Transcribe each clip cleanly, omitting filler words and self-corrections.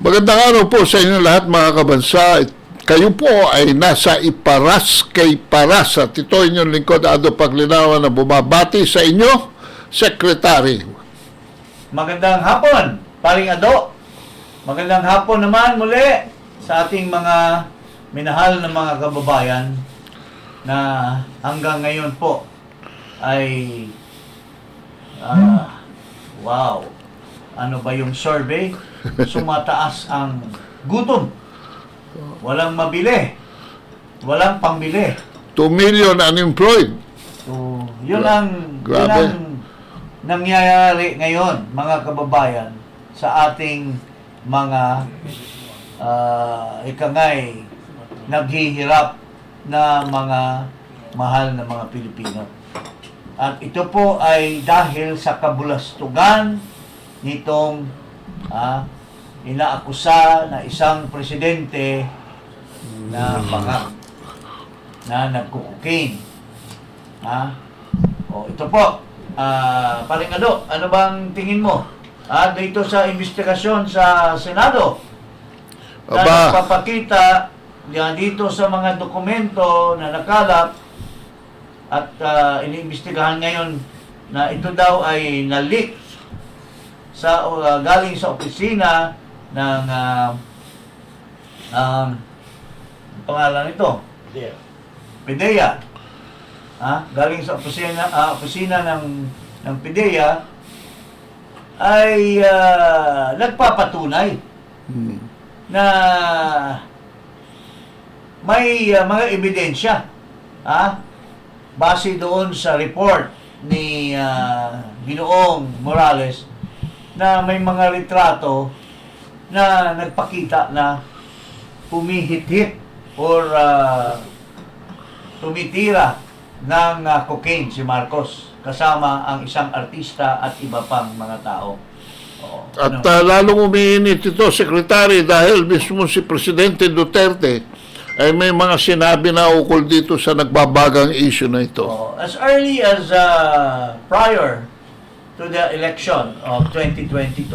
Magandang araw po sa inyo lahat mga kabansa. Kayo po ay nasa Iparas kay Paras at ito inyong lingkod Ado Paglinawan na bumabati sa inyo, Secretary. Magandang hapon, Paring Ado. Magandang hapon naman muli sa ating mga minahal na mga kababayan na hanggang ngayon po ay wow, ano ba yung survey? Sumataas ang gutom. Walang mabili. Walang pambili. 2 million unemployed. So, yun ang Grabe. nangyayari ngayon, mga kababayan, sa ating mga ikangay naghihirap na mga mahal na mga Pilipino. At ito po ay dahil sa kabulastugan nitong inaakusa na isang presidente na baka na nagkukuking. Ito po, Paring Ado, ano bang tingin mo? Dito sa investigasyon sa Senado na nagpapakita dito sa mga dokumento na nakalap at iniimbestigahan ngayon na ito daw ay na-leak sa galing sa opisina ng pangalan nito, PIDEA. Galing sa opisina ng PIDEA ay nagpapatunay na may mga ebidensya base doon sa report ni Ginoong Morales na may mga retrato na nagpakita na pumihit-hit or tumitira ng cocaine si Marcos kasama ang isang artista at iba pang mga tao. At lalong umiinit ito, Secretary, dahil mismo si Presidente Duterte ay may mga sinabi na ukol dito sa nagbabagang issue na ito. As early as prior to the election of 2022,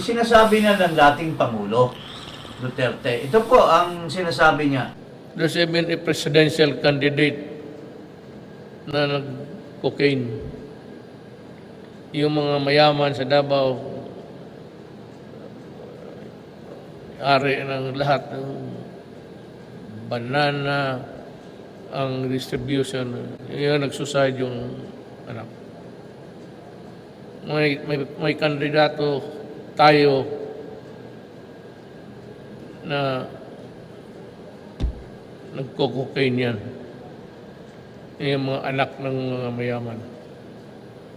sinasabi na ng dating Pangulo Duterte. Ito po ang sinasabi niya. There's even a presidential candidate na nag-cocaine. Yung mga mayaman sa Davao, ari ng lahat ng banana, ang distribution, yun nagsuside yung anak. May kandidato tayo na nagko-cocaine yan. Yung mga anak ng mga mayaman.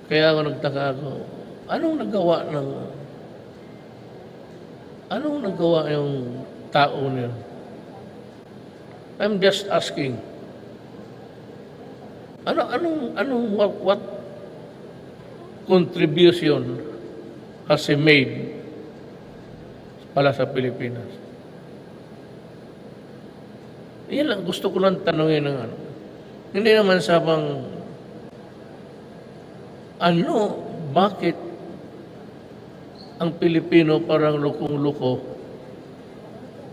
Kaya ako nagtaka ako, anong nagawa yung tao niya? I'm just asking. What contribution has he made para sa Pilipinas? Yan lang, gusto ko lang tanongin ng ano. Hindi naman sabang, bakit ang Pilipino parang lukong-luko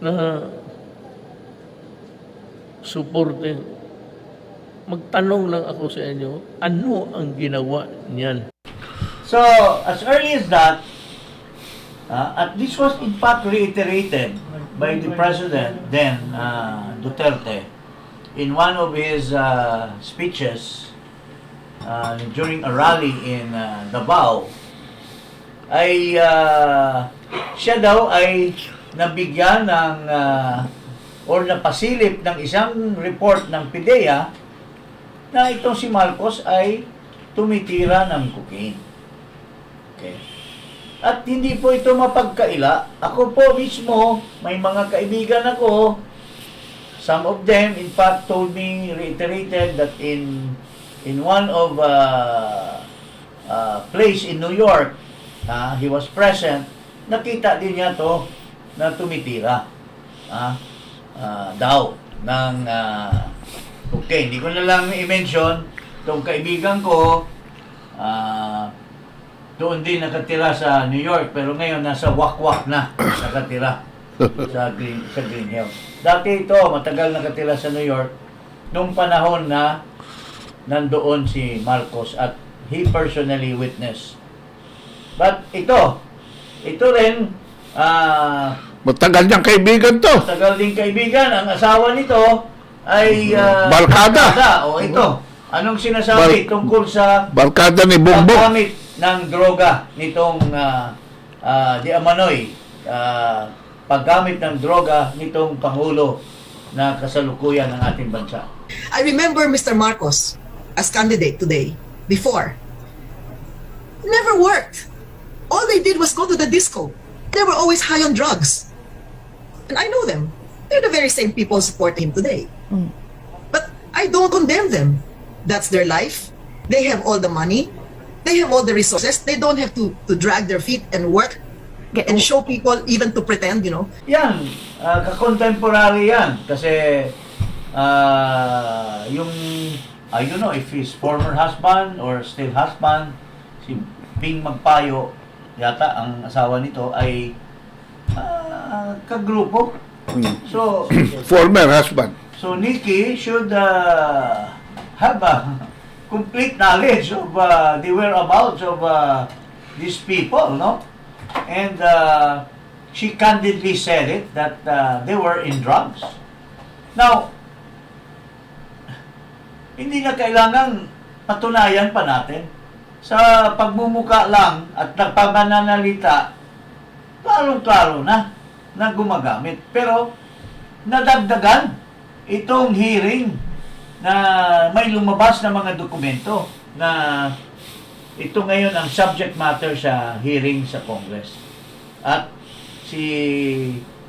na supporting. Magtanong lang ako sa inyo, ano ang ginawa niyan? So, as early as that, at this was in fact reiterated by the President then, Duterte, in one of his speeches during a rally in Davao, ay siya daw ay nabigyan ng or napasilip ng isang report ng PIDEA na itong si Marcos ay tumitira ng cocaine. Okay. At hindi po ito mapagkaila. Ako po mismo, may mga kaibigan ako, some of them in fact told me, reiterated that in one of place in New York, he was present, nakita din niya to na tumitira daw ng cocaine. Hindi ko na lang i-mention itong kaibigan ko, doon din nakatira sa New York, pero ngayon nasa Wakwak na nakatira sa Green Hills. Dati ito, matagal nakatira sa New York nung panahon na nandoon si Marcos at he personally witnessed. But ito rin, Matagal niyang kaibigan to. tagal din kaibigan. Ang asawa nito ay Barkada. O ito, anong sinasabi tungkol sa Barkada ni Bongbong. paggamit ng droga nitong Di Amanoy, paggamit ng droga nitong Pangulo na kasalukuyan ng ating bansa. I remember Mr. Marcos as candidate today, before. It never worked. All they did was go to the disco. They were always high on drugs. And I know them. They're the very same people supporting him today. But I don't condemn them. That's their life. They have all the money. They have all the resources. They don't have to drag their feet and work and show people, even to pretend, you know. Yan, ka-contemporary yan. Kasi yung, I don't know if his former husband or still husband, si Bing Magpayo, yata ang asawa nito ay kagrupo. So, Former husband. so Nikki should have a complete knowledge of the whereabouts of these people, no? And she candidly said it that they were in drugs. Now, hindi na kailangang patunayan pa natin. Sa pagmumuka lang at nagpapananalita, klarong-klaro na gumagamit. Pero, nadagdagan itong hearing na may lumabas na mga dokumento na ito ngayon ang subject matter sa hearing sa Congress. At si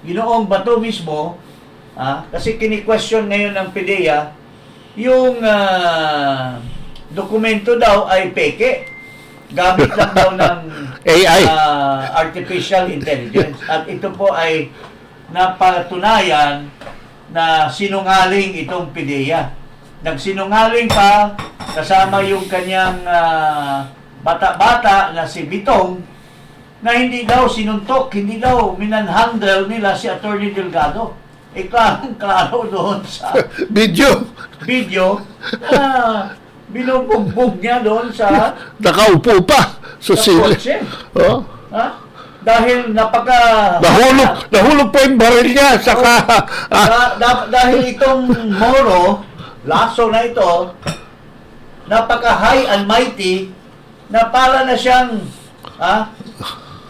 Ginoong Bato mismo, kasi kini-question ngayon ng PDEA, yung dokumento daw ay peke. Gamit lang daw ng AI. artificial intelligence. At ito po ay napatunayan na sinungaling itong PDEA. Nagsinungaling pa kasama yung kanyang bata-bata na si Bitong na hindi daw sinuntok, hindi daw minanhandle nila si Attorney Delgado. Klarong-klaro doon sa video na binubugbog niya doon sa Nakaupo pa sa sila. kotse. Oh. Dahil Nahulog pa yung baril niya. Saka, dahil itong Moro, Lasso na ito, napaka-high and mighty, na para na siyang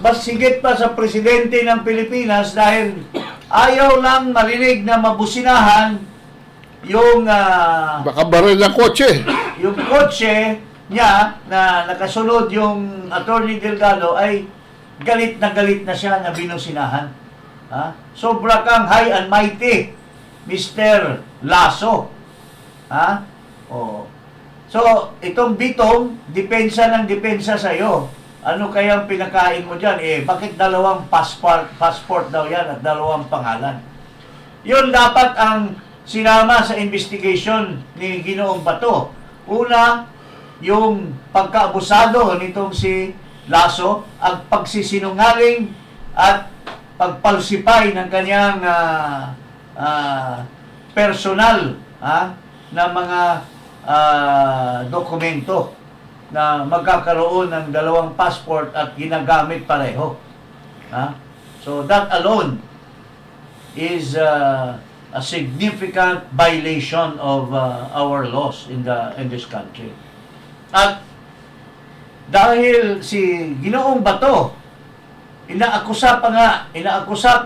mas higit pa sa presidente ng Pilipinas dahil ayaw lang marinig na mabusinahan yung baka baril ng kotse. yung kotse niya na nakasunod yung Attorney Delgado ay galit na siya na binusinahan. Sobra kang high and mighty, Mr. Lasso. So, itong Bitong, depensa sa'yo. Ano kayang pinakain mo dyan? Bakit dalawang passport daw yan at dalawang pangalan? Yun dapat ang sinama sa investigation ni Ginoong Bato. Una, yung pagkaabusado nitong si Lasso, ang pagsisinungaling at pagpalsipay ng kanyang personal na mga dokumento na magkakaroon ng dalawang passport at ginagamit pareho. So that alone is a significant violation of our laws in this country. At dahil si Ginoong Bato inaakusa pa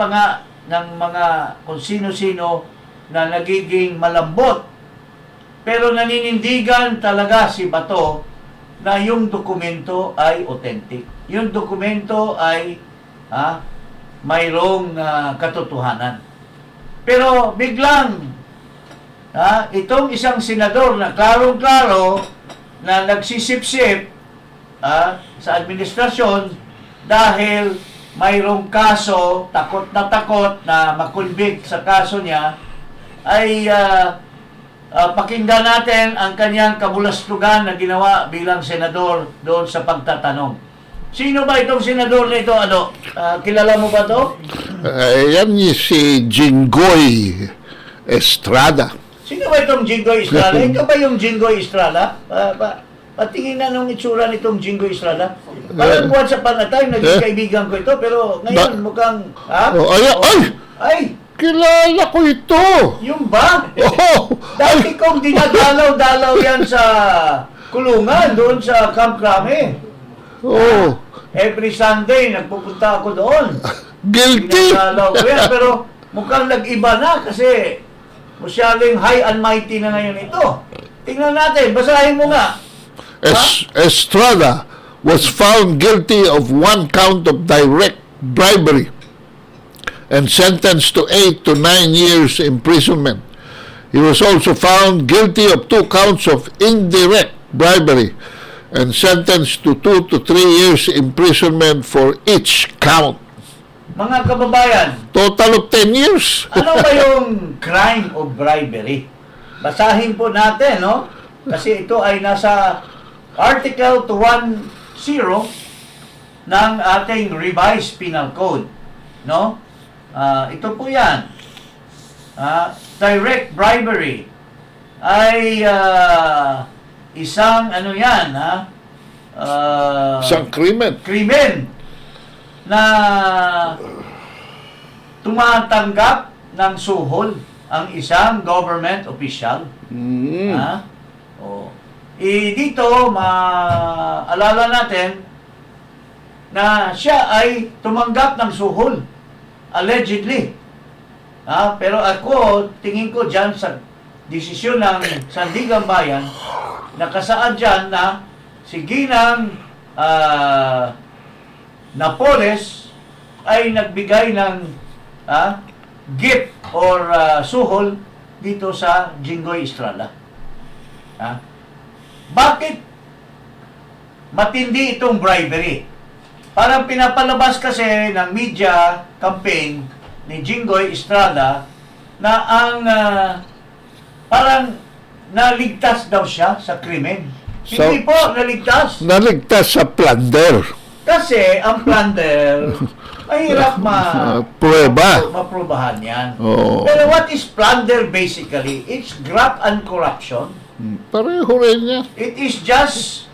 nga ng mga kung sino-sino na nagiging malambot, pero naninindigan talaga si Bato na yung dokumento ay authentic. Yung dokumento ay mayroong katotohanan. Pero biglang itong isang senador na klarong-klaro na nagsisip-sip sa administrasyon dahil mayroong kaso, takot na makonvict sa kaso niya, ay pakinggan natin ang kanyang kabulastugan na ginawa bilang senador doon sa pagtatanong. Sino ba itong senador na ito? Ano? Kilala mo ba to? Yan si Jinggoy Estrada. Sino ba itong Jinggoy Estrada? Ikaw ba yung Jinggoy Estrada? Patingin na nung itsura nitong Jinggoy Estrada. Parang buwan sa panatay, naging kaibigan ko ito, pero ngayon mukhang... Ha? Ay! Kilala ko ito. Yung ba? Oh, Dati kong dinadalaw-dalaw yan sa kulungan, doon sa Camp Crame. oh, Every Sunday, nagpupunta ako doon. guilty. Dinadalaw ko yan, pero mukhang nag-iba na kasi masyaling high and mighty na ngayon ito. Tingnan natin, basahin mo nga. Estrada was found guilty of 1 count of direct bribery and sentenced to 8 to 9 years imprisonment. He was also found guilty of 2 counts of indirect bribery and sentenced to 2 to 3 years imprisonment for each count. Mga kababayan, Total of 10 years. ano ba yung crime of bribery? Basahin po natin, no? Kasi ito ay nasa Article 210 ng ating revised penal code, no? Ito po yan. Direct bribery ay isang ano yan, Isang krimen. krimen na tumatanggap ng suhol ang isang government official. Dito, maalala natin na siya ay tumanggap ng suhol. Allegedly. Pero ako, tingin ko dyan sa desisyon ng Sandigan Bayan, nakasaad dyan na si Ginang Napoles ay nagbigay ng gift or suhol dito sa Jinggoy Estrada. Bakit matindi itong bribery? Parang pinapalabas kasi ng media campaign ni Jinggoy Estrada na ang parang naligtas daw siya sa krimen. Hindi po naligtas. Naligtas sa plunder. Kasi ang plunder, mahirap Prueba. maprubahan yan. Oo. Pero what is plunder basically? It's graft and corruption. Pareho rin niya. It is just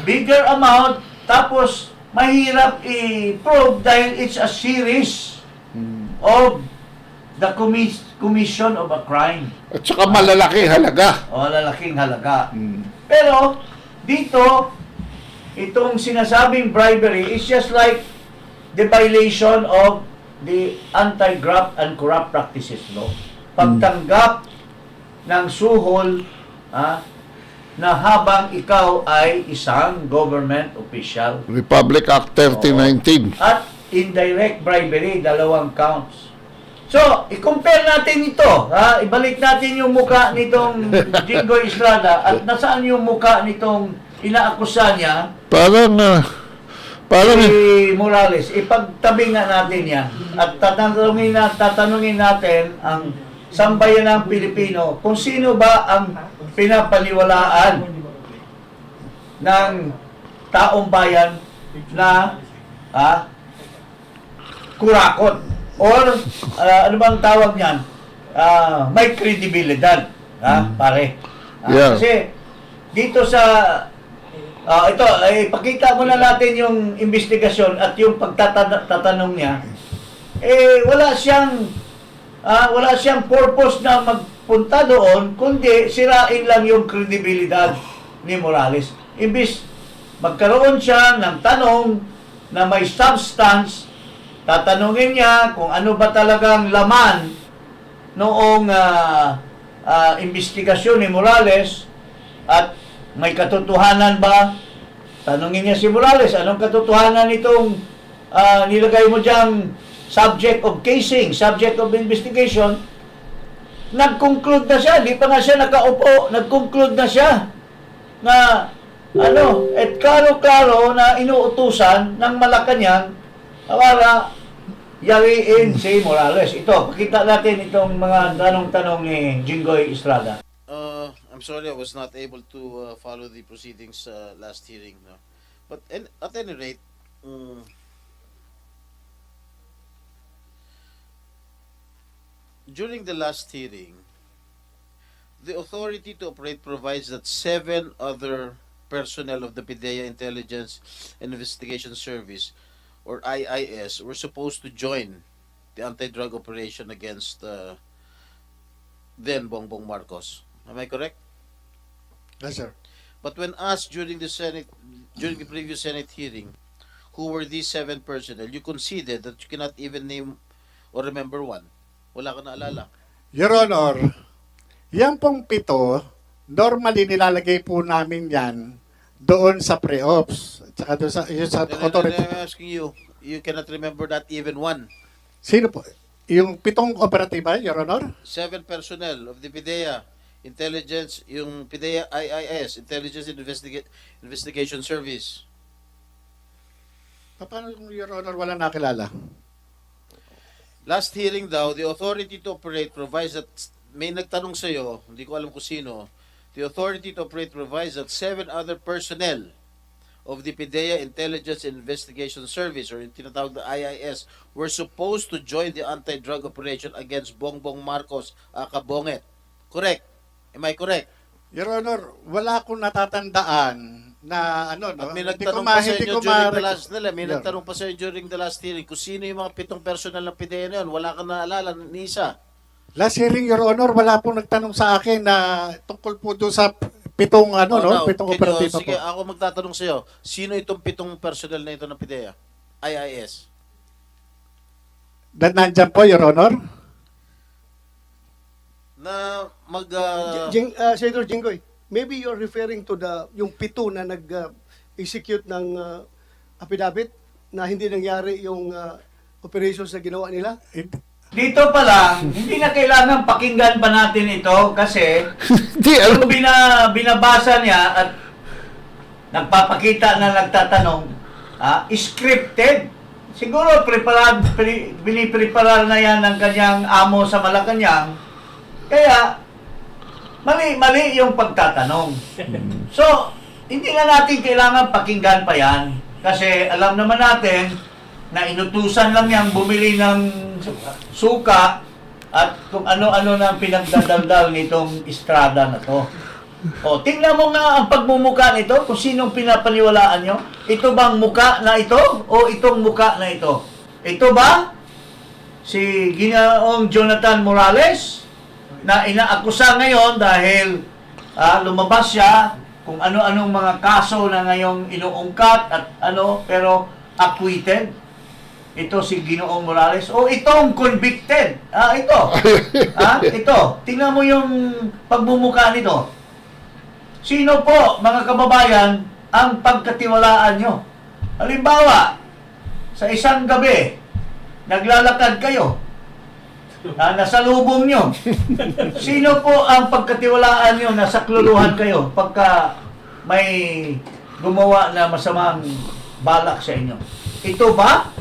Bigger amount, tapos mahirap i-prove dahil it's a series of the commission of a crime. At saka malalaki halaga. O lalaking halaga. Pero dito, itong sinasabing bribery is just like the violation of the Anti-Graft and Corrupt Practices Law. Pagtanggap ng suhol na habang ikaw ay isang government official. Republic Act 3019. At indirect bribery, 2 counts. So, i-compare natin ito. Ibalik natin yung muka nitong Jinggoy Estrada at nasaan yung muka nitong inaakusa niya si Morales. Ipagtabi nga natin yan. At tatanungin natin ang sambayanang Pilipino kung sino ba ang pinapaniwalaan ng taong bayan na kurakot or ano bang tawag niyan, may kredibilidad, pare. Yeah. Kasi dito sa ito ay pakita muna natin yung investigasyon at yung pagtatanong niya, wala siyang purpose na magpunta doon, kundi sirain lang yung kredibilidad ni Morales. Imbis magkaroon siya ng tanong na may substance, tatanungin niya kung ano ba talagang laman noong investigasyon ni Morales at may katotohanan ba? Tanungin niya si Morales, anong katotohanan nitong nilagay mo diyang subject of casing, subject of investigation? Nag-conclude na siya, di pa nga siya nakaupo, nag-conclude na siya na at klaro-klaro na inuutusan ng Malacanang para yariin si Morales. Ito, pakita natin itong mga tanong-tanong ni Jinggoy Estrada. I'm sorry I was not able to follow the proceedings last hearing. No? But at any rate, during the last hearing, the authority to operate provides that 7 other personnel of the PIDEA Intelligence and Investigation Service, or IIS, were supposed to join the anti-drug operation against then Bongbong Marcos. Am I correct? Yes, sir. But when asked during the previous Senate hearing, who were these 7 personnel, you conceded that you cannot even name or remember one. Wala ka naalala. Your Honor, yan pong 7, normally nilalagay po namin yan doon sa pre-ops. Tsaka doon sa, yun sa authority. I'm asking you, you cannot remember that even one. Sino po? Yung 7 operatiba, Your Honor? 7 personnel of the PIDEA Intelligence, yung PIDEA IIS, Intelligence Investigation Service. Paano kung Your Honor wala nakilala? Last hearing daw, the authority to operate provides that, may nagtanong sa'yo, hindi ko alam kung sino, the authority to operate provides that 7 other personnel of the PIDEA Intelligence and Investigation Service, or yung tinatawag na IIS, were supposed to join the anti-drug operation against Bongbong Marcos Akabonget. Correct? Am I correct? Your Honor, wala akong natatandaan na ano, no? At may Hindi nagtanong ko pa ma- sa hindi inyo ko during ma- the last may Your- nagtanong pa sa inyo during the last hearing kung sino yung mga 7 personnel ng PIDEA na yun. Wala ka naalala ni isa. Last hearing, Your Honor, wala pong nagtanong sa akin na tungkol po doon sa 7 ano, no? Now, 7 can you- operatiba sige, po. ako magtatanong sa iyo. Sino itong 7 personnel na ito ng PIDEA? IIS. Nandyan po, Your Honor? Na Senator Jinggoy, maybe you're referring to yung 7 na nag-execute ng affidavit na hindi nangyari yung operations na ginawa nila? Dito pa lang, hindi na kailangan pakinggan pa natin ito kasi Di, yung binabasa niya at nagpapakita na nagtatanong, scripted. Siguro binipreparar na yan ng kanyang amo sa Malacanang. Kaya, mali yung pagtatanong. So, hindi na natin kailangan pakinggan pa yan. Kasi alam naman natin na inutusan lang yan bumili ng suka at kung ano-ano na pinagdadaldal nitong Estrada na to. O, tingnan mo nga ang pagmumuka nito, kung sinong pinapaniwalaan nyo. Ito bang muka na ito o itong muka na ito? Ito ba si Ginoong Jonathan Morales na inaakusa ngayon dahil lumabas siya kung ano-anong mga kaso na ngayong inuungkat at pero acquitted? Ito si Ginoong Morales o itong convicted? Ito. Ito. Tingnan mo yung pagmumuka nito. Sino po, mga kababayan, ang pagkatiwalaan nyo? Halimbawa, sa isang gabi, naglalakad kayo, nasa lubong nyo. Sino po ang pagkatiwalaan nyo, nasa kluluhan kayo, pagka may gumawa na masamang balak sa inyo? Ito ba?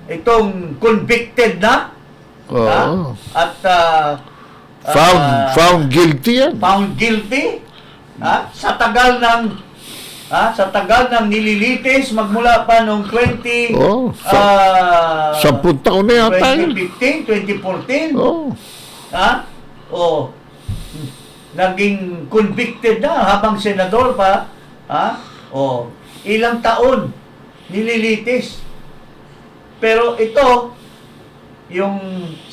Itong convicted na? Oo. At Found guilty yan. found guilty sa tagal ng nililitis magmula pa noong 20 Oh, 10 taon na yata yun. 2015, 2014 Oh. naging convicted na habang senador pa ilang taon nililitis, pero ito yung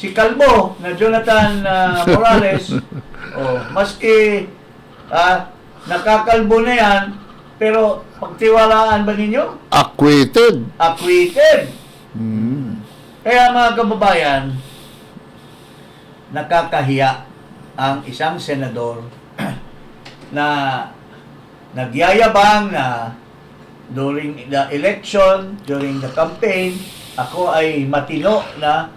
si Calvo na Jonathan Morales, maski nakakalbo na yan, pero pagtiwalaan ba ninyo? Acquitted. Acquitted. Mm. Kaya mga kababayan, nakakahiya ang isang senador na nagyayabang na during the election, during the campaign, ako ay matino na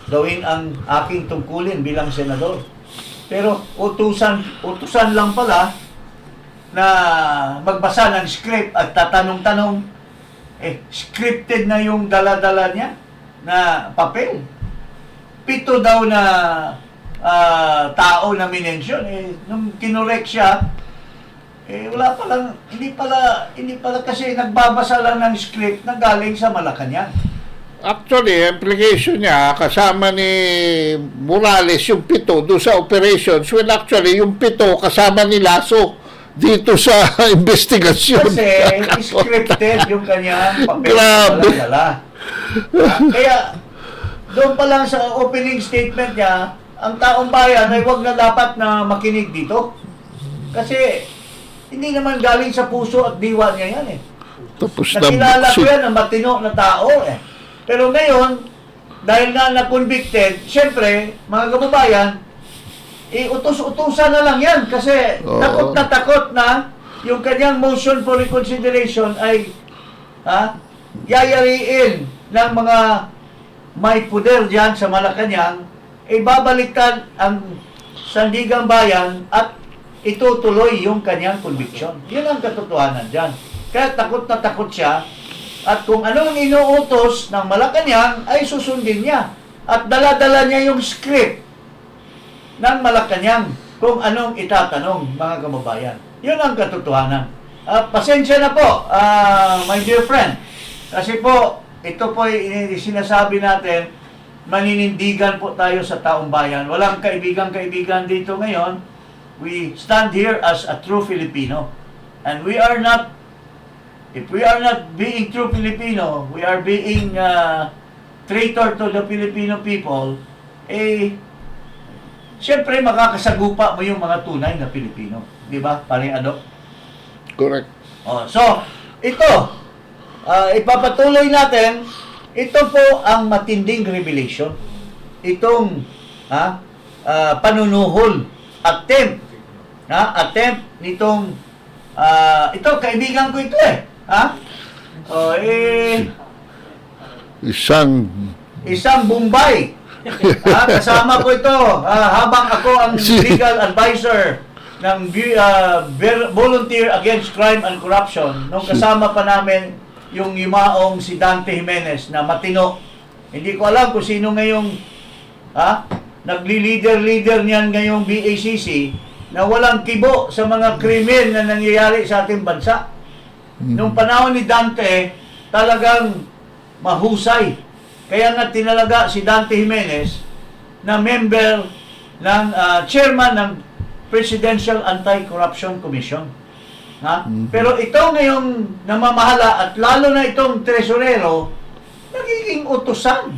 gawin ang aking tungkulin bilang senador. Pero utusan lang pala na magbasa ng script at tatanong-tanong, scripted na yung dala-dala niya na papel. 7 daw na tao na minensyon. Nung kinorek siya, wala palang, hindi pala kasi nagbabasa lang ng script na galing sa Malacanang. Actually, implication niya, kasama ni Morales yung 7 doon sa operations, when actually yung 7 kasama ni Lasso dito sa investigasyon. Kasi scripted yung kanyang papel Grabe. na dala. Kaya, doon pa lang sa opening statement niya, ang taong bayan ay wag na dapat na makinig dito. Kasi, hindi naman galing sa puso at diwa niya yan eh. Tapos Nakilala ko yan ang matino na tao eh. Pero ngayon, dahil nga na-convicted, syempre, mga kababayan, utos-utusan na lang yan kasi Oo. takot na yung kanyang motion for reconsideration ay yayariin ng mga may puder dyan sa Malacanang, babalikan ang Sandigang Bayan at itutuloy yung kanyang conviction. Yun ang katotohanan dyan. Kaya takot na takot siya at kung anong inuutos ng Malacanang ay susundin niya. At dala-dala niya yung script ng Malacanang kung anong itatanong, mga kababayan. Yun ang katotohanan. Pasensya na po, my dear friend. Kasi po, ito po sinasabi natin, maninindigan po tayo sa taong bayan. Walang kaibigan-kaibigan dito ngayon. We stand here as a true Filipino. And we are not, if we are not being true Filipino, we are being traitor to the Filipino people, siyempre makakasagupa mo yung mga tunay na Pilipino. Di ba? Paring ano? Correct. So, ito, ipapatuloy natin, ito po ang matinding revelation. Itong panunuhol, attempt nitong, ito, kaibigan ko ito isang Bombay. Kasama ko ito habang ako ang legal advisor ng Volunteer Against Crime and Corruption. Nung kasama pa namin yung yumaong si Dante Jimenez na matino. Hindi ko alam kung sino ngayong nagli-leader niyan ngayong BACC na walang kibo sa mga krimen na nangyayari sa ating bansa. Nung panahon ni Dante, talagang mahusay. Kaya nga tinalaga si Dante Jimenez na member ng chairman ng Presidential Anti-Corruption Commission. Pero ito ngayong namamahala at lalo na itong tresurero, nagiging utusan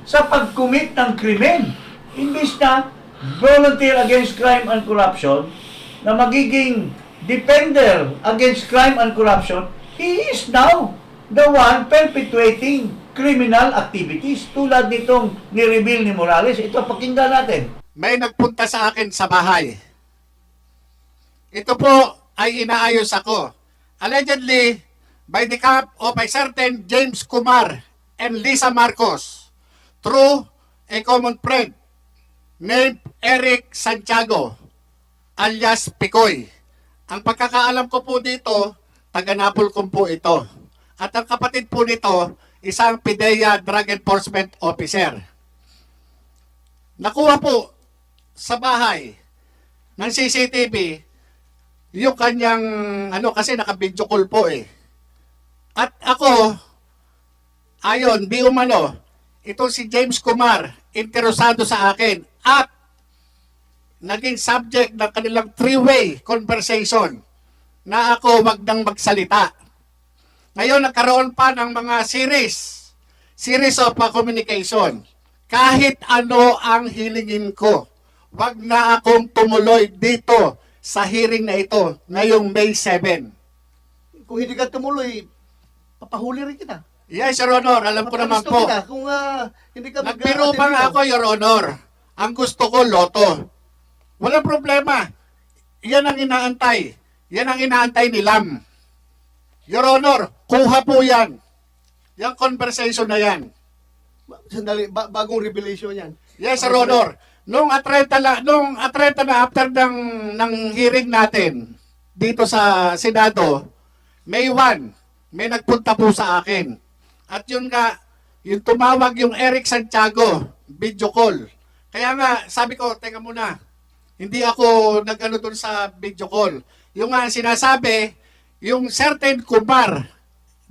sa pag-commit ng krimen. Imbis na Volunteer Against Crime and Corruption na magiging defender against crime and corruption, he is now the one perpetuating criminal activities tulad nitong ni-reveal ni Morales. Ito, pakinggan natin. May nagpunta sa akin sa bahay. Ito po ay inaayos ako. Allegedly, by the camp of a certain James Kumar and Lisa Marcos through a common friend named Eric Santiago alias Picoy. Ang pagkakaalam ko po dito, taga-Napolcom po ito. At ang kapatid po nito, isang PIDEA Drug Enforcement Officer. Nakuha po sa bahay ng CCTV yung kanyang, kasi naka-video call po eh. At ako, ayon, di umano, ito si James Kumar, interesado sa akin at naging subject ng kanilang three-way conversation na ako wag nang magsalita. Ngayon, nagkaroon pa ng mga series of communication. Kahit ano ang hilingin ko, wag na akong tumuloy dito sa hearing na ito ngayong May 7. Kung hindi ka tumuloy, papahuli rin kita. Yes, Your Honor, alam ko naman Paparesto po. kita kung hindi ka Nagbiro pa nga ako, Your Honor. Ang gusto ko, loto. Walang problema. Yan ang inaantay. Yan ang inaantay ni Lam. Your Honor, kuha po yan. Yung conversation na yan. Sandali, bagong revelation yan. Yes, Your Honor. Nung atreta na after ng hearing natin dito sa Senado, May 1, may nagpunta po sa akin. At yun nga, yung tumawag yung Eric Santiago, video call, Kaya nga, sabi ko, teka muna, hindi ako nag-ano dun sa video call. Yung nga sinasabi, yung certain Kumar,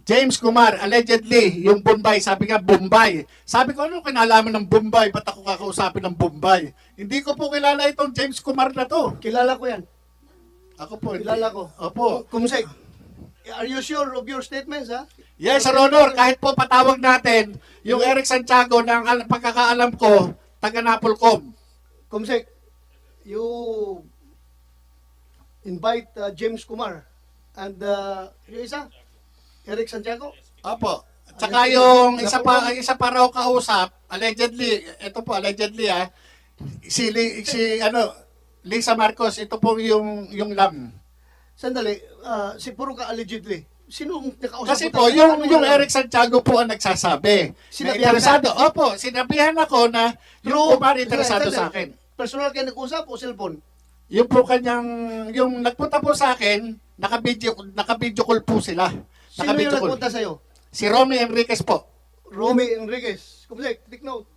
James Kumar, allegedly, yung Bombay, sabi nga Bombay. Sabi ko, ano kinalaman ng Bombay? Ba't ako kakausapin ng Bombay? Hindi ko po kilala itong James Kumar na to. Kilala ko yan. Ako po. Kilala ko. Opo. Kumsek, are you sure of your statements, ha? Yes, Sir Honor, kahit po patawag natin, yung Eric Santiago, ng pagkakaalam ko, taga Napolcom. Kumsek, you invite James Kumar and yung isa, Eric Santiago. Opo. Tsaka yung isa pa raw kausap, allegedly, ito po allegedly si Lisa Marcos, ito po yung lam. Sandali, si puro ka allegedly. Sino ang nakausap Kasi mo? po, yung Eric Santiago po ang nagsasabi. Sinabihan Na interesado. Opo, sinabihan ako na yung Kumar interesado sa akin. Personal kayo nag-usap o cellphone? Yung po yung nagpunta po sa akin, naka-video call po sila. Sino yung Naka-video call. nagpunta sa'yo? Si Romy Enriquez po. Romy Enriquez. Kumsek, take note.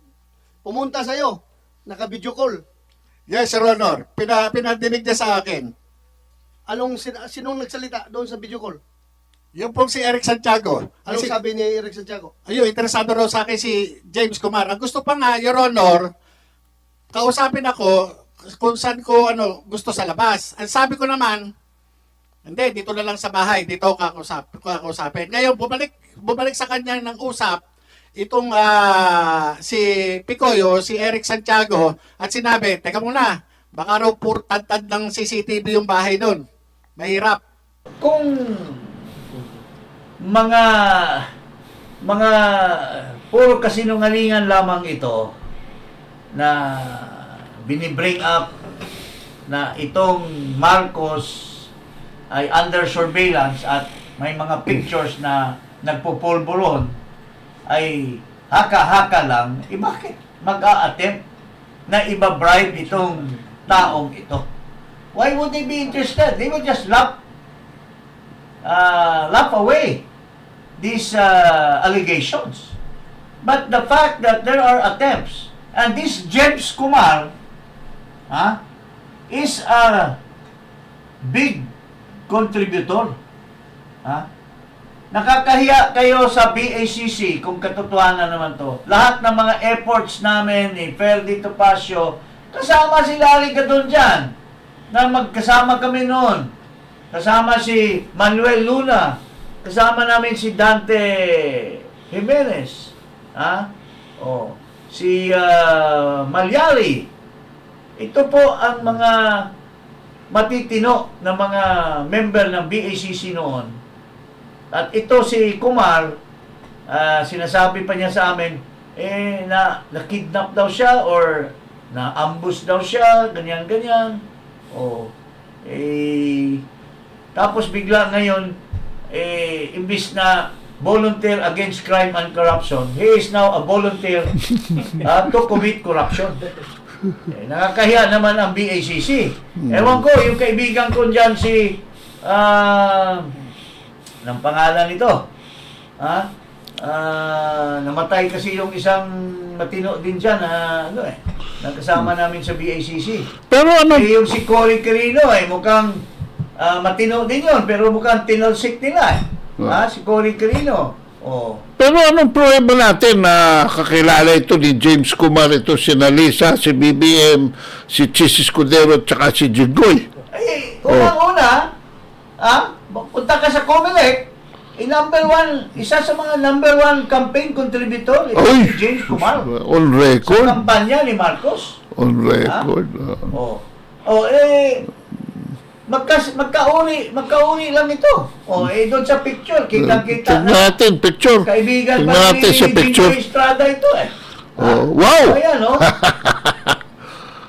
Pumunta sa'yo, naka-video call. Yes, Sir Honor. Pinadinig niya sa akin. Sinong nagsalita doon sa video call? Yung pong si Eric Santiago. Anong sabi ni Eric Santiago? Ayun, interesado raw sa akin si James Kumar. Ang gusto pa nga, Your Honor, kausapin ako kung saan ko gusto sa labas. Ang sabi ko naman, hindi, dito na lang sa bahay, dito ako kakausapin. Ngayon, bumalik sa kanya ng usap, itong si Picoyo, si Eric Santiago, at sinabi, teka muna, baka raw tad ng CCTV yung bahay nun. Mahirap. Kung mga puro kasinungalingan lamang ito na binibring up na itong Marcos ay under surveillance at may mga pictures na nagpupulburon ay haka-haka lang, bakit mag-a-attempt na iba-bribe itong taong ito? Why would they be interested? They would just laugh away these allegations. But the fact that there are attempts, and this James Kumar is a big contributor. Nakakahiya kayo sa BACC kung katotohanan naman to. Lahat ng mga efforts namin ni Ferdy Topacio, kasama si Larry Gadon dyan, na magkasama kami noon. Kasama si Manuel Luna. Kasama namin si Dante Jimenez. Si Malyari. Ito po ang mga matitino na mga member ng BACC noon. At ito si Kumar, sinasabi pa niya sa amin, na-kidnap daw siya or na-ambush daw siya, ganyan-ganyan. Tapos bigla ngayon, imbis na volunteer against crime and corruption, he is now a volunteer to commit corruption. Nakakahiya naman ang BACC. Ewan ko, yung kaibigan ko dyan si ng pangalan nito. Namatay kasi yung isang matino din dyan nagkasama namin sa BACC. Pero Yung si Cory Quirino mukhang matino din yun, pero mukhang tinalsik nila si Cory Quirino. Pero anong problema natin na kakilala ito ni James Kumar, ito si Nalisa, si BBM, si Chis Escudero, tsaka si Jinggoy? Unang-una, punta ka sa COMELEC, isa sa mga number one campaign contributor, ito si James Kumar. On record? Sa kampanya ni Marcos. On record. Magkauni lang ito. Doon sa picture, kitang-kita Tingnan natin, picture. kaibigan Tingnan pa natin ni sa picture. Jingo Estrada ito Wow! Ayan,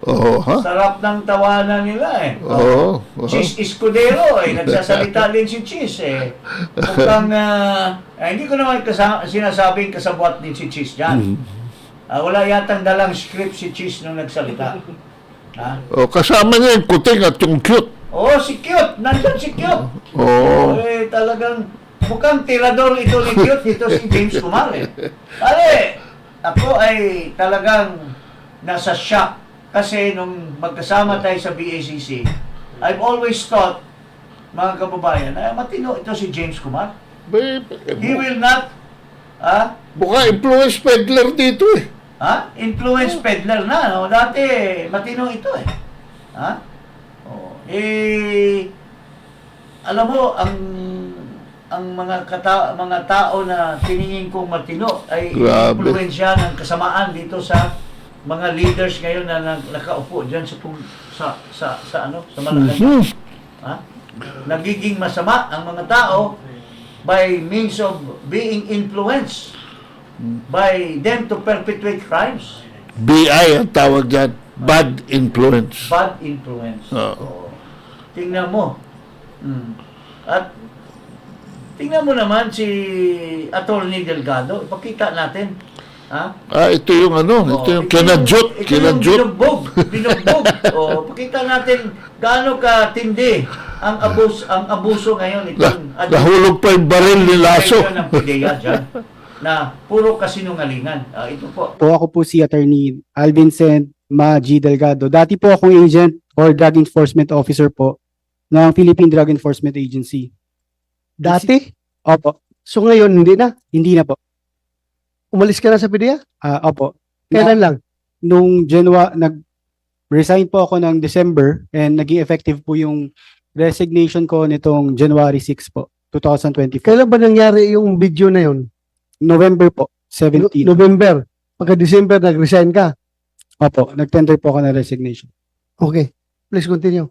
Ha? sarap ng tawanan nila Chis Escudero, nagsasalita din si Chis Mukhang, hindi ko naman sinasabing kasabwat din si Chis dyan. Wala yatang dalang script si Chis nung nagsalita. Kasama niya yung kuting at yung cute. Si Cute. Nandun si Cute. Talagang mukhang tirador ito ni Cute. Ito si James Kumar Ako ay talagang nasa shock. Kasi nung magkasama tayo sa BACC, I've always thought, mga kababayan, na matino ito si James Kumar. He will not, Mukha influence peddler dito eh. influence peddler na. No? Dati, matino ito eh. Alam mo, ang mga tao na tiningin kong matino ay Grabe. influensya ng kasamaan dito sa mga leaders ngayon na nakaupo diyan sa Malacanang. Nagiging masama ang mga tao by means of being influenced by them to perpetuate crimes. BI ang tawag dyan. Bad influence. Bad influence. Oo. Tingnan mo. At tingnan mo naman si Attorney Delgado. Ipakita natin. Ito yung ito yung kinajut. Ito yung binugbog. Pakita natin gaano katindi ang abuso ngayon. Nahulog pa yung baril ni Lasso. Ng PDEA dyan, na puro kasinungalingan. Ito po. Ako po si Attorney Alvincent Ma G. Delgado. Dati po akong agent or drug enforcement officer po ng Philippine Drug Enforcement Agency. Dati? Opo. So ngayon, hindi na? Hindi na po. Umalis ka na sa PDEA? Opo. Kailan lang? Nung nag-resign po ako ng December and naging effective po yung resignation ko nitong January 6 po, 2024. Kailan ba nangyari yung video na yun? November po, 17. November. Pagka-December, nag-resign ka. Opo, nag-tender po ako ng resignation. Okay. Please continue.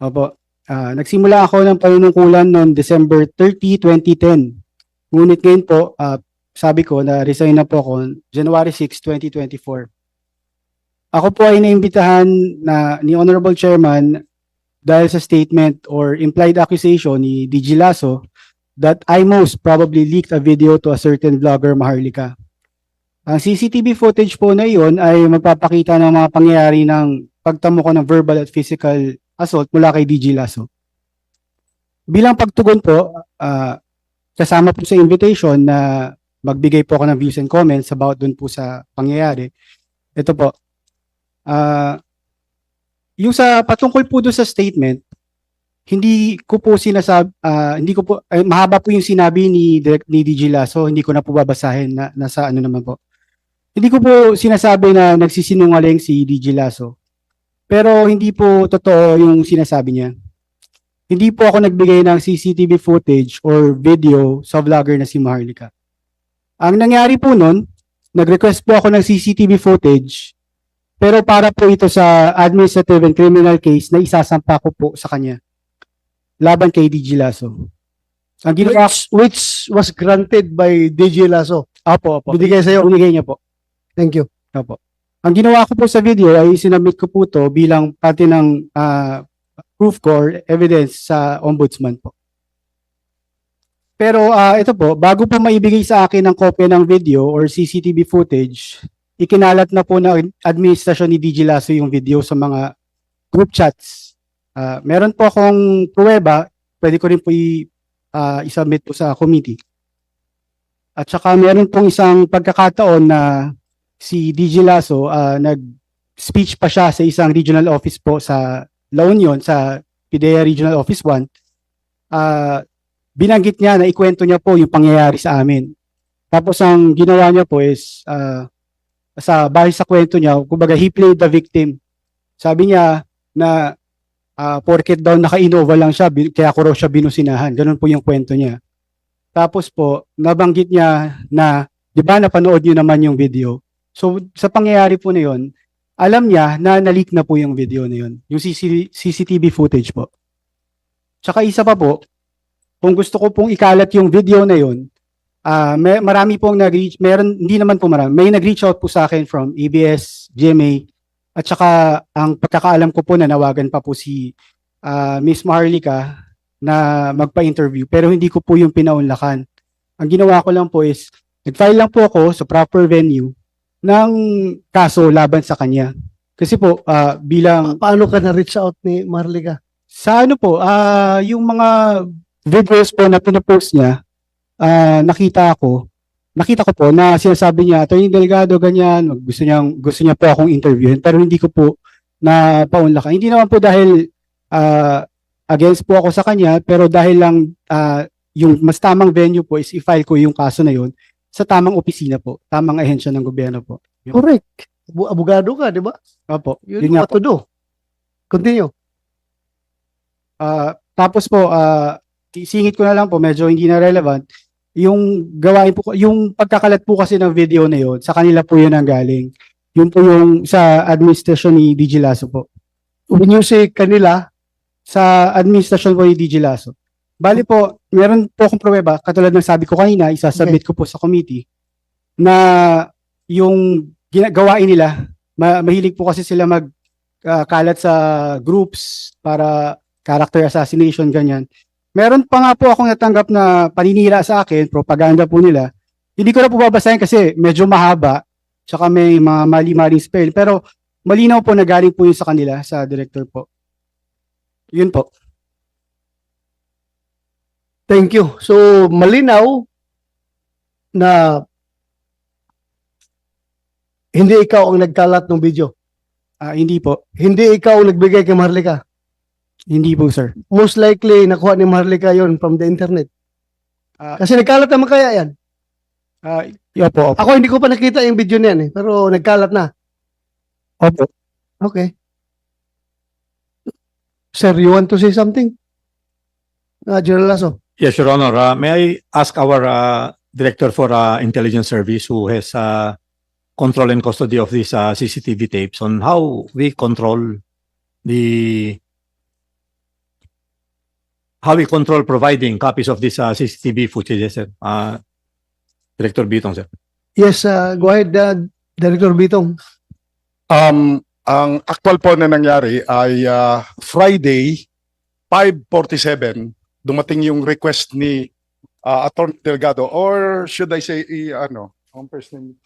Opo. Nagsimula ako ng panunungkulan noong December 30, 2010. Ngunit ngayon po, sabi ko na resign na po ako January 6, 2024. Ako po ay naimbitahan ni Honorable Chairman dahil sa statement or implied accusation ni DG Lasso that I most probably leaked a video to a certain vlogger, Maharlika. Ang CCTV footage po na iyon ay magpapakita ng mga pangyayari ng pagtamo ko ng verbal at physical assault mula kay DG Lasso. Bilang pagtugon po, kasama po sa invitation na magbigay po ako ng views and comments about dun po sa pangyayari. Ito po. Yung sa patungkol po doon sa statement, hindi ko po mahaba po yung sinabi ni DG Lasso, hindi ko na po babasahin na nasa ano naman po. Hindi ko po sinasabi na nagsisinungaling si DG Lasso. Pero hindi po totoo yung sinasabi niya. Hindi po ako nagbigay ng CCTV footage or video sa vlogger na si Maharlika. Ang nangyari po nun, nag-request po ako ng CCTV footage, pero para po ito sa administrative and criminal case na isasampa ko po sa kanya. Laban kay DG Lasso. Ang ginawa, Which was granted by DG Lasso. opo. Binigay sa'yo? Binigay niya po. Thank you. Opo. Ang ginawa ko po sa video ay sinabit ko po to bilang pati ng proof ko or evidence sa ombudsman po. Pero ito po, bago po maibigay sa akin ang kopya ng video or CCTV footage, ikinalat na po ng administrasyon ni DG Lasso yung video sa mga group chats. Meron po akong pruweba, pwede ko rin po isubmit po sa committee. At saka meron pong isang pagkakataon na si DG Lasso, nag-speech pa siya sa isang regional office po sa La Union, sa PIDEA Regional Office 1. Binanggit niya na ikwento niya po yung pangyayari sa amin. Tapos ang ginawa niya po is, bahil sa kwento niya, kumbaga he played the victim. Sabi niya na porket daw naka-Innova lang siya, kaya ko raw siya binusinahan. Ganun po yung kwento niya. Tapos po, nabanggit niya na, di ba napanood niyo naman yung video? So sa pangyayari po na yun, alam niya na na-leak na po yung video na yun. Yung CCTV footage po. Tsaka isa pa po, kung gusto ko pong ikalat yung video na yun, marami pong nag-reach, hindi naman po marami, may nag-reach out po sa akin from ABS, GMA, at saka ang pagkakaalam ko po na nawagan pa po si Miss Maharlika na magpa-interview, pero hindi ko po yung pinaunlakan. Ang ginawa ko lang po is, nag-file lang po ako sa proper venue ng kaso laban sa kanya. Kasi po, bilang... Paano ka na-reach out ni Maharlika? Sa ano po, yung mga videos po na pinapost niya, nakita ko nakita ko po na sinasabi niya, Attorney Delgado, ganyan, gusto niya po akong interviewin, pero hindi ko po na paunlakan. Hindi naman po dahil against po ako sa kanya, pero dahil lang yung mas tamang venue po is i-file ko yung kaso na yun sa tamang opisina po, tamang ahensya ng gobyerno po. Correct. Abogado ka, di ba? Opo, You yun know nga what to do. Continue. Tapos po, singit ko na lang po, medyo hindi na relevant. Yung gawain po, yung pagkakalat po kasi ng video na yun, sa kanila po yun ang galing. Yun po yung sa administrasyon ni DG Lasso po. When you say kanila, Sa administrasyon po ni DG Lasso. Bali po, meron po akong pruweba, katulad ng sabi ko kanina, isasubmit ko po sa committee, na yung gawain nila, mahilig po kasi sila kalat sa groups para character assassination, ganyan. Meron pa nga po akong natanggap na paninira sa akin, propaganda po nila. Hindi ko na po babasahin kasi medyo mahaba, tsaka may mga mali-maling spell. Pero malinaw po na galing po yun sa kanila, sa director po. Yun po. thank you. So, malinaw na hindi ikaw ang nagkalat ng video. Hindi po. Hindi ikaw ang nagbigay kay Maharlika. Hindi po, sir. Most likely, nakuha ni Maharlika yon from the internet. Kasi nagkalat naman kaya yan. Opo. Ako hindi ko pa nakita yung video niyan pero nagkalat na. Opo. Okay. Sir, you want to say something? General Lasso. Yes, Your Honor. May I ask our Director for Intelligence Service who has control and custody of these CCTV tapes on how we control providing copies of these CCTV footage, sir? Director Bitong, sir. Yes, go ahead, Director Bitong. Ang actual po na nangyari ay Friday 5:47 dumating yung request ni Attorney Delgado, or should I say ang first name?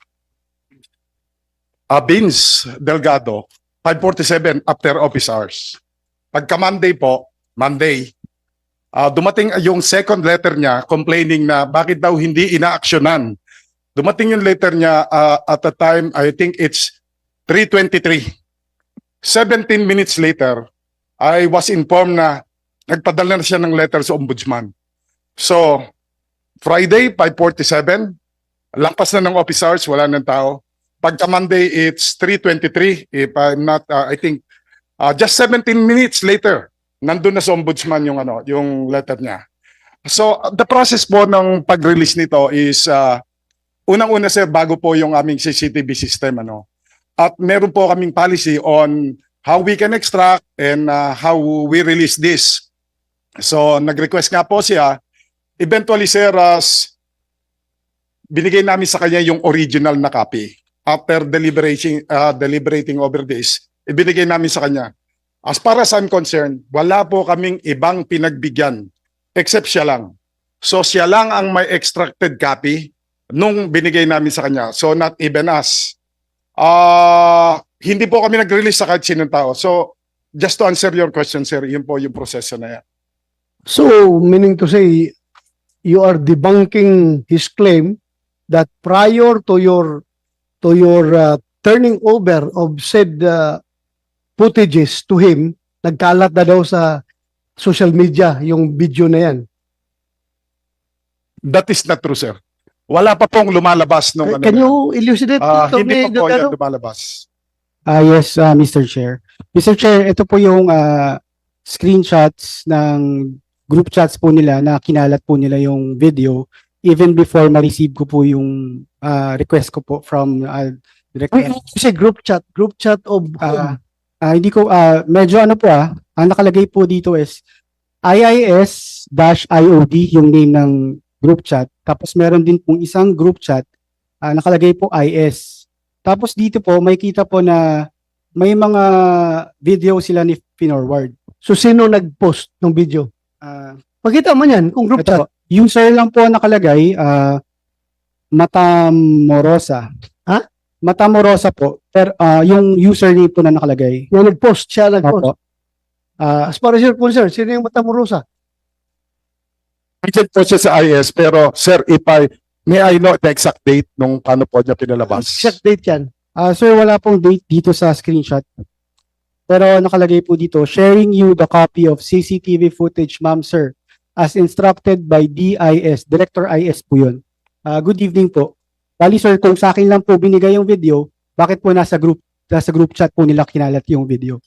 Vince Delgado, 5:47 after office hours. Pagka Monday po, dumating yung second letter niya complaining na bakit daw hindi inaaksyonan. Dumating yung letter niya at the time, I think it's 3:23. 17 minutes later, I was informed na nagpadala na siya ng letter sa ombudsman. So, Friday, 5:47, lampas na ng office hours, wala nang tao. Pagka Monday, it's 3:23. If I'm not, I think, just 17 minutes later, nandun na sa ombudsman yung letter niya. So, the process po ng pag-release nito is, unang-una sir, bago po yung aming CCTV system, at meron po kaming policy on how we can extract and how we release this. So, nag-request nga po siya. Eventually, sir, binigay namin sa kanya yung original na copy. After deliberating over this, ibinigay namin sa kanya. As far as I'm concerned, wala po kaming ibang pinagbigyan except siya lang. So, siya lang ang may extracted copy nung binigay namin sa kanya. So, not even us. Hindi po kami nag-release sa kahit sinong tao. So, just to answer your question, sir, yun po yung proseso na yan. So, meaning to say, you are debunking his claim that prior to your turning over of said footages to him, nagkalat na daw sa social media yung video na yan. That is not true, sir. Wala pa pong lumalabas nung Can you elucidate? hindi pa po yan Delgado? lumalabas. Yes, Mr. Chair. Mr. Chair, ito po yung screenshots ng group chats po nila na kinalat po nila yung video even before ma-receive ko po yung request ko po from Director. Kasi group chat of Hindi ko, medyo ang nakalagay po dito is IIS-IOD yung name ng group chat. Tapos meron din pong isang group chat, nakalagay po IS. Tapos dito po, may kita po na may mga video sila ni Finorward. So, sino nag-post ng video? Pakita mo yan, kung group Ito chat. po, user lang po nakalagay, Matamorosa. Ha? Matamorosa po. Pero yung username po na nakalagay. Yung nag-post, siya nag-post. Opo. As far as you're concerned, sino yung Matamorosa? Agent po siya sa IS, pero sir, if I May I know the exact date nung paano po niya pinalabas? Exact date yan. Sir, wala pong date dito sa screenshot. Pero nakalagay po dito, sharing you the copy of CCTV footage, ma'am sir, as instructed by DIS, Director IS po yun. Good evening po. Bali sir, kung sa akin lang po binigay yung video, bakit po nasa group chat po nila kinalat yung video?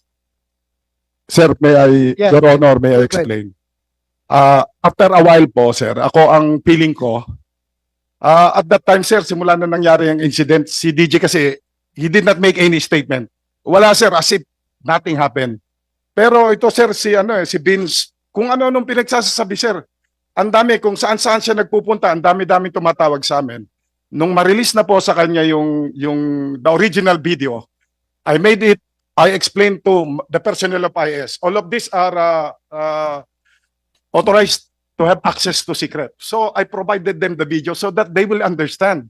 Sir, may I, Yeah. Your Honor, may I explain? After a while po, sir, ako ang feeling ko, at that time, sir, simula na nangyari yung incident, si DJ kasi, he did not make any statement. Wala, sir, as if nothing happened. Pero ito, sir, si Vince, kung ano-anong pinagsasabi, sir, ang dami, kung saan-saan siya nagpupunta, ang dami-dami tumatawag sa amin. Nung ma-release na po sa kanya the original video, I explained to the personnel of IS, all of these are authorized to have access to secret. So I provided them the video so that they will understand.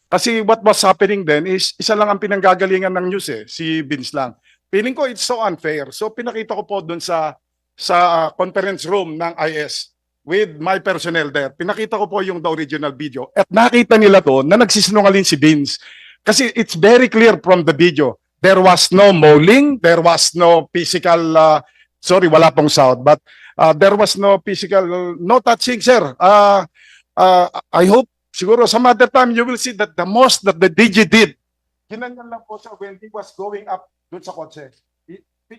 Kasi what was happening then is, isa lang ang pinanggagalingan ng news si Vince lang. Feeling ko it's so unfair. So pinakita ko po dun sa conference room ng IS with my personnel there. Pinakita ko po the original video. At nakita nila to na nagsisinungaling si Vince. Kasi it's very clear from the video. There was no mauling, there was no physical, sorry, wala pong sound, but there was no physical, no touching, sir. I hope, siguro some other time you will see that the most that the DJ did, ginanyan lang po siya when he was going up dun sa kotse.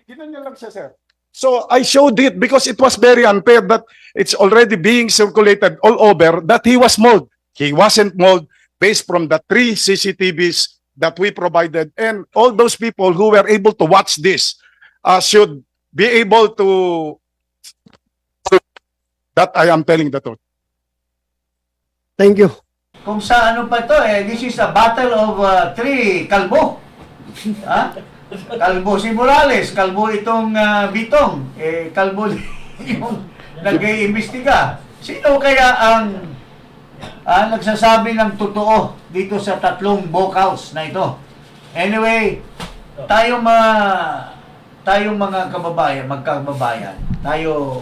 Ginanyan lang siya, sir. So I showed it because it was very unfair that it's already being circulated all over that he was mauled. He wasn't mauled based from the 3 CCTVs that we provided, and all those people who were able to watch this should be able to that I am telling the truth. Thank you. Kung sa ano pa to, this is a battle of 3 kalbo. Ha? Kalbo si Morales, kalbo itong Bitong, kalbo yung nag-iimbestiga. Sino kaya ang nagsasabi ng totoo dito sa 3 bookhouse na ito? Anyway, tayong mga kababayan, magkababayan, tayo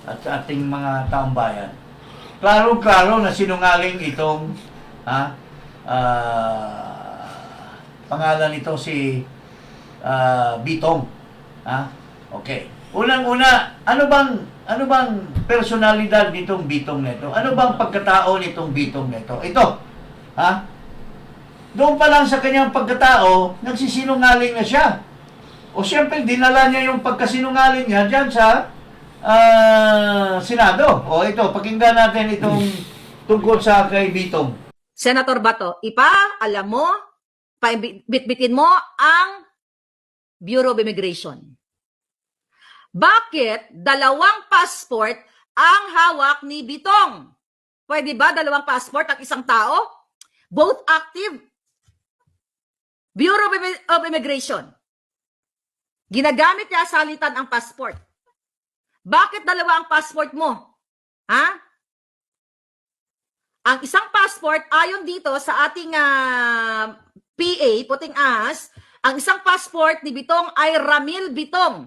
at ating mga taong bayan, klaro-klaro na sinungaling itong pangalan nito si Bitong. Okay. Unang-una, ano bang personalidad nitong Bitong nito? Ano bang pagkatao nitong Bitong nito? Ito. Doon pa lang sa kanyang pagkatao, nagsisinungaling na siya. O siyempre, dinala niya yung pagkasinungaling niya dyan sa Senado. O ito, pakinggan natin itong tungkol sa kay Bitong. Senator Bato, alam mo, bitbitin mo ang Bureau of Immigration. Bakit 2 passport ang hawak ni Bitong? Pwede ba 2 passport ang isang tao? Both active. Bureau of Immigration. Ginagamit niya salitan ang passport. Bakit 2 ang passport mo? Ang isang passport, ayon dito sa ating PA, puting ahas, ang isang passport ni Bitong ay Ramil Bitong.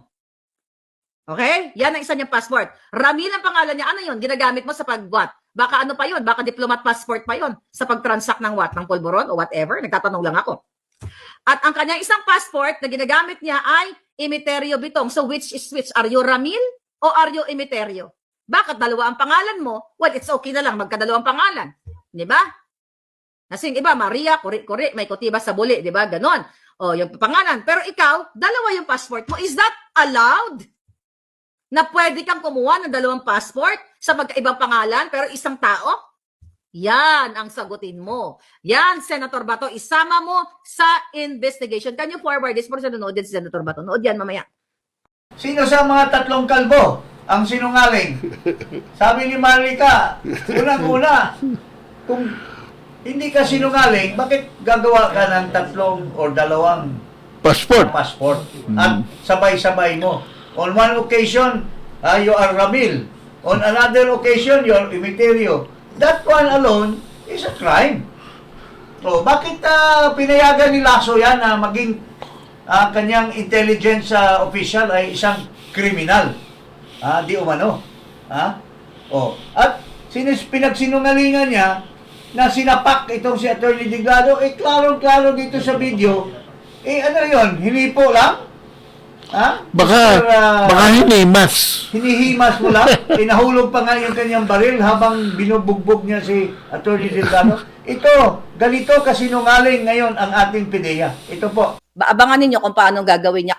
Okay? Yan ang isa niyang passport. Ramil ang pangalan niya. Ano yun? Ginagamit mo sa pag-what? Baka ano pa yun? Baka diplomat passport pa yun sa pag-transact ng what? Ng polvoron o whatever? Nagtatanong lang ako. At ang kanyang isang passport na ginagamit niya ay Imiterio Bitong. So which is which? Are you Ramil o are you Imiterio? Bakit 2 ang pangalan mo? Well, it's okay na lang magka-2 pangalan. Di ba? Kasing iba, Maria, kuri, may kutiba sa buli. Di ba? Ganon. O, yung pangalan. Pero ikaw, 2 yung passport mo. Is that allowed? Na pwede kang kumuha ng 2 passport sa magkaibang pangalan pero isang tao? Yan ang sagutin mo. Yan, Senator Bato, isama mo sa investigation. Can you forward this? Pero nanonood din si Senator Bato. Nood yan mamaya. Sino sa mga 3 kalbo ang sinungaling? Sabi ni Marlica, unang-una, kung hindi ka sinungaling, bakit gagawa ka ng 3 or 2 passport? At sabay-sabay mo. On one occasion, you are Ramil. On another occasion, you are Imiterio. That one alone is a crime. So, bakit pinayagan ni Lasso yan na maging kanyang intelligence official ay isang kriminal? Di umano. At pinagsinungalingan niya na sinapak itong si Attorney Delgado, klaro-klaro dito sa video, ano yon, hinipo lang? Ha? Baka, baka hinimas. Hinihimas mo lang, pinahulog pa nga yung kanyang baril habang binubugbog niya si Attorney Delgado. Ito, ganito kasinungaling ngayon ang ating PIDEA. Ito po. Abangan ninyo kung paano gagawin niya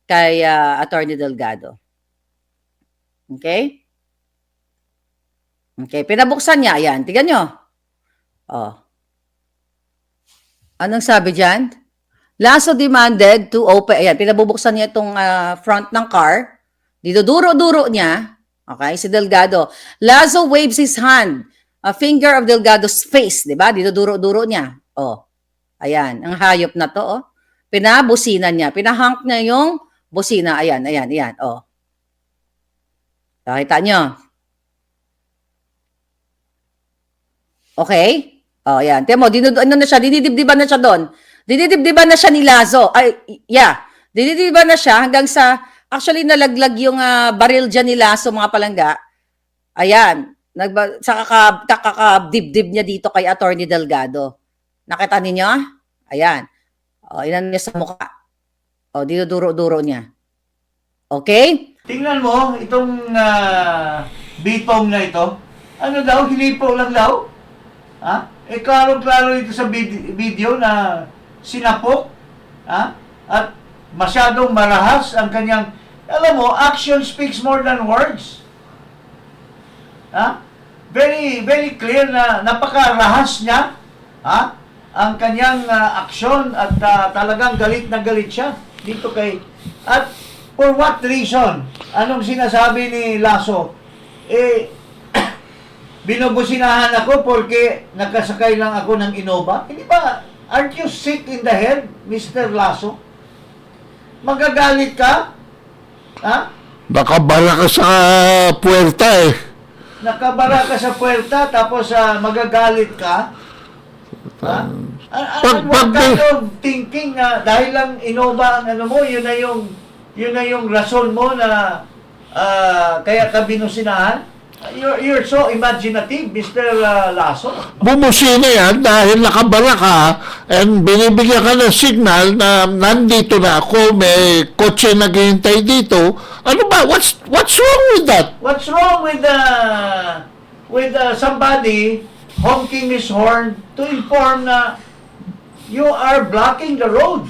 kay Attorney Delgado. Okay? Okay, pinabuksan niya. Ayan, tignan nyo. Oh. Anong sabi dyan? Lasso demanded to open. Ayan, pinabubuksan niya itong front ng car. Diduduro-duro niya. Okay, si Delgado. Lasso waves his hand. A finger of Delgado's face. Diba? Diduduro-duro niya. Oh. Ayan, ang hayop na to. Oh. Pinabusina niya. Pinahank niya yung busina. Ayan, ayan, ayan. Oh. Nakita nyo? Okay? Oh, ayan. Tiyan mo, ano na siya? Dididibdiban na siya doon. Dididibdiban na siya ni Lazo. Ay, yeah. Dididibdiban na siya hanggang sa, actually nalaglag yung baril dyan ni Lazo, mga palangga. Ayan. Sa kakadibdib niya dito kay Attorney Delgado. Nakita ninyo? Ayan. O, inan niya sa mukha. O, dinuduro-duro niya. Okay? Tingnan mo, itong bitong na ito. Ano daw? Hinipo lang daw? Ha? Klaro-klaro ito sa video na sinapok. Ha? At masyadong marahas ang kanyang, alam mo, action speaks more than words. Ha? Very, very clear na napakarahas niya. Ha? Ang kanyang aksyon at talagang galit na galit siya dito kay... At for what reason? Anong sinasabi ni Lasso? Binubusinahan ako porque nakasakay lang ako ng Innova. Hindi ba? Aren't you sick in the head, Mr. Lasso? Magagalit ka? Ha? Nakabara ka sa puwerta eh. Nakabara ka sa puwerta tapos magagalit ka? Ha? What kind of thinking na dahil lang Innova ang ano mo, yun na yung rason mo na kaya ka binusinahan? You're so imaginative, Mr. Lasso. Bumusina yan dahil nakabara ka and binibigyan ka ng signal na nandito na ako, may kotse naghihintay dito. Ano ba? What's wrong with that? What's wrong with somebody honking his horn to inform na you are blocking the road?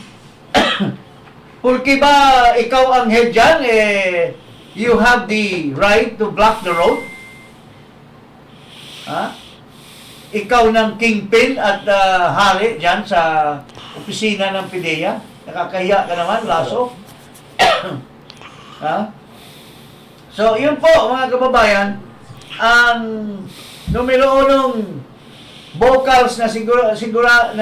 Porque ba ikaw ang head dyan, you have the right to block the road? Ha? Ikaw ng kingpin at hari dyan sa opisina ng PIDEA? Nakakahiya ka naman, Lasso. Ha? So, yun po, mga kababayan, ang numero unong vocals na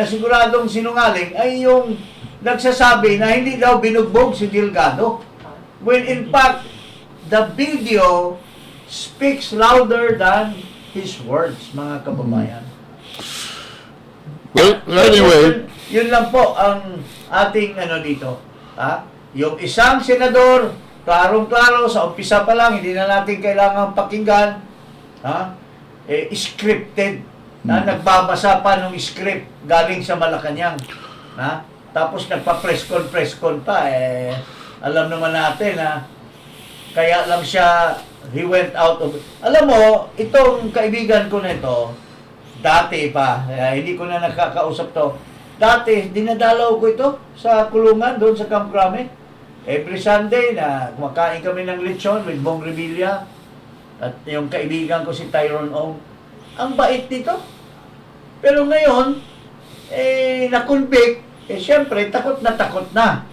siguradong sinungaling ay yung nagsasabi na hindi daw binugbog si Delgado. When in fact, the video speaks louder than his words, mga kababayan. Well, anyway, Yun lang po ang ating dito. Ha? Yung isang senador, klarong-klaro, sa umpisa pa lang, hindi na natin kailangan pakinggan. Ha? Scripted. Na nagbabasa pa ng script galing sa Malacanang. Ha? Tapos nagpa-press con pa. Alam naman natin na kaya lang siya, he went out of... Alam mo, itong kaibigan ko na ito, dati pa, hindi ko na nakakausap to, dati, dinadalaw ko ito sa kulungan doon sa Camp Crame. Every Sunday na kumakain kami ng lechon with Bong Revilla at yung kaibigan ko si Tyrone Ong. Ang bait nito. Pero ngayon, na-convict, syempre, takot na.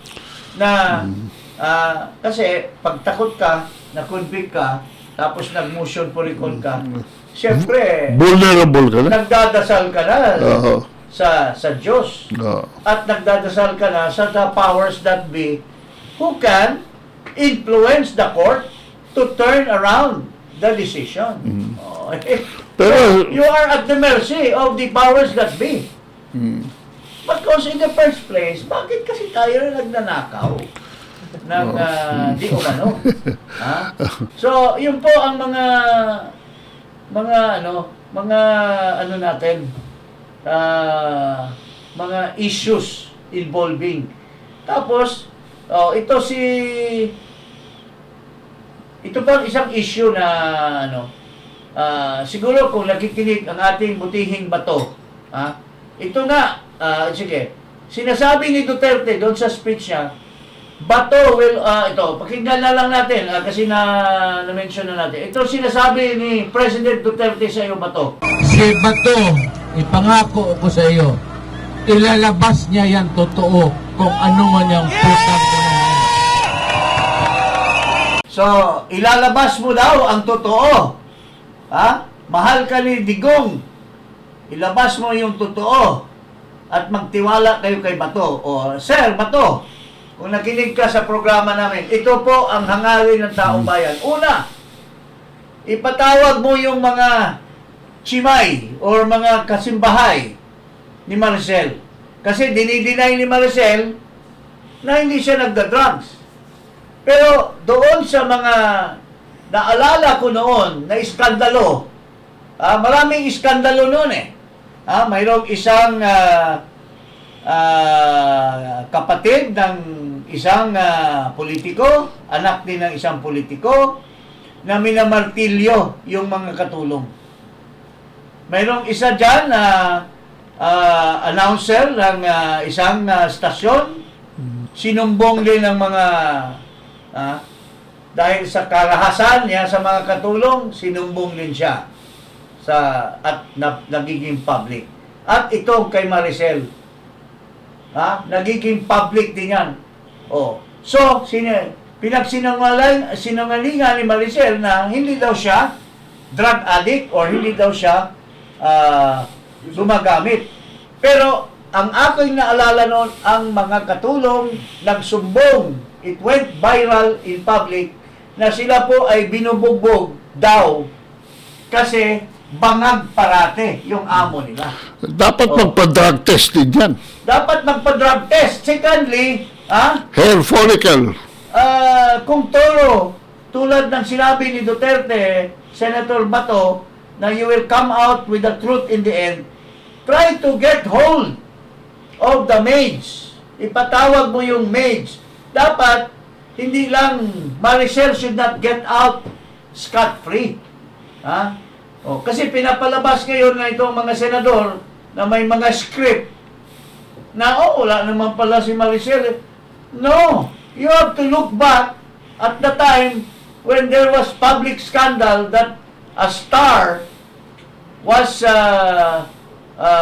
Kasi pag takot ka, na-convict ka, tapos nag-motion for recall ka, syempre, vulnerable ka na. nagdadasal ka na Oo. sa Diyos. Oo. At nagdadasal ka na sa the powers that be who can influence the court to turn around the decision. Oh, Pero- you are at the mercy of the powers that be. Because in the first place, bakit kasi tayo nagnanakaw ng di umano? Ha? So, yun po ang mga mga ano natin, mga issues involving. Tapos, ito pa isang issue na ano, siguro kung nakikinig ang ating butihing bato, ito nga, sige, sinasabi ni Duterte doon sa speech niya, Bato will, ito, pakinggan na lang natin, kasi na-mention na natin. Ito sinasabi ni President Duterte sa iyo, Bato. Si Bato, ipangako ko sa iyo, ilalabas niya yan totoo kung ano man yung putang So, ilalabas mo daw ang totoo. Mahal ka ni Digong. Ilabas mo yung totoo. At magtiwala kayo kay Bato. Sir, Bato, kung nakinig ka sa programa namin, ito po ang hangarin ng taong bayan. Una, ipatawag mo yung mga chimay or mga kasimbahay ni Maricel. Kasi dinideny ni Maricel na hindi siya nagda-drugs. Pero doon sa mga naalala ko noon na iskandalo, maraming iskandalo noon mayroong isang kapatid ng isang politiko, anak din ng isang politiko, na minamartilyo yung mga katulong. Mayroong isa dyan na announcer ng isang stasyon, sinumbong din ng mga dahil sa karahasan niya sa mga katulong, sinumbong din siya at nagiging public. At itong kay Maricel, nagiging public din yan. So, pinagsinungalingan ni Maricel na hindi daw siya drug addict or hindi daw siya gumagamit. Pero ang aking naalala noon, ang mga katulong nagsumbong, it went viral in public, na sila po ay binubugbog daw kasi bangag parate yung amo nila. Dapat magpa-drug test din yan. Dapat magpa-drug test. Secondly, Hair follicle. kung tulad ng sinabi ni Duterte, Senator Bato, na you will come out with the truth in the end, try to get hold of the maids. Ipatawag mo yung maids. Dapat, hindi lang, Maricel should not get out scot-free. Kasi pinapalabas ngayon na itong mga senador na may mga script na, wala naman pala si Maricel. No, you have to look back at the time when there was public scandal that a star was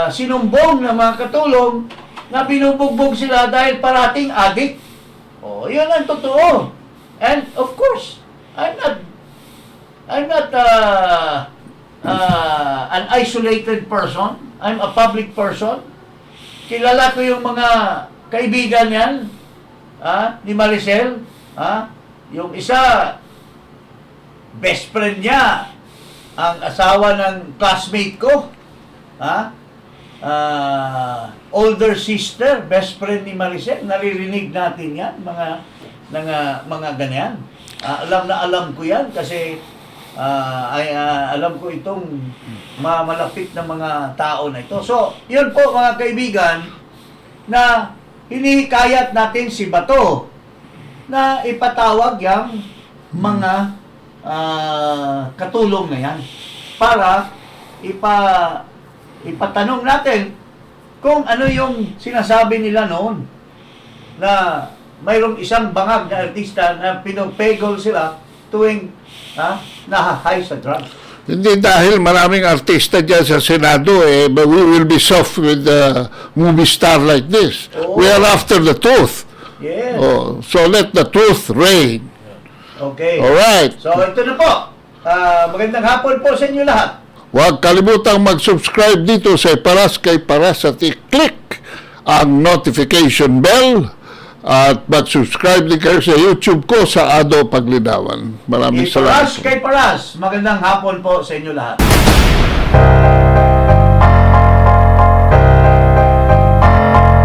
sinumbong ng mga katulong na binubugbog sila dahil parating addict. Yun ang totoo. And of course, I'm not an isolated person. I'm a public person. Kilala ko yung mga kaibigan yan, ni Maricel. Yung isa, best friend niya, ang asawa ng classmate ko. Older sister, best friend ni Maricel. Naririnig natin yan, mga ganyan. Alam ko yan kasi alam ko itong malapit na mga tao na ito. So, yun po mga kaibigan, na hinihikayat natin si Bato na ipatawag yung mga katulong na yan para ipatanong natin kung ano yung sinasabi nila noon na mayroong isang bangag na artista na pinupegol sila tuwing nahahay sa drugs. Hindi dahil maraming artista dyan sa Senado, but we will be soft with a movie star like this. We are after the truth. Yes. So let the truth reign. Okay. Alright. So ito na po. Magandang hapon po sa inyo lahat. Huwag kalimutang mag-subscribe dito sa Paras kay Paras at i-click ang notification bell at mag-subscribe din kayo sa YouTube ko sa Ado Paglinawan. Maraming salamat. Paras kay Paras. Magandang hapon po sa inyo lahat.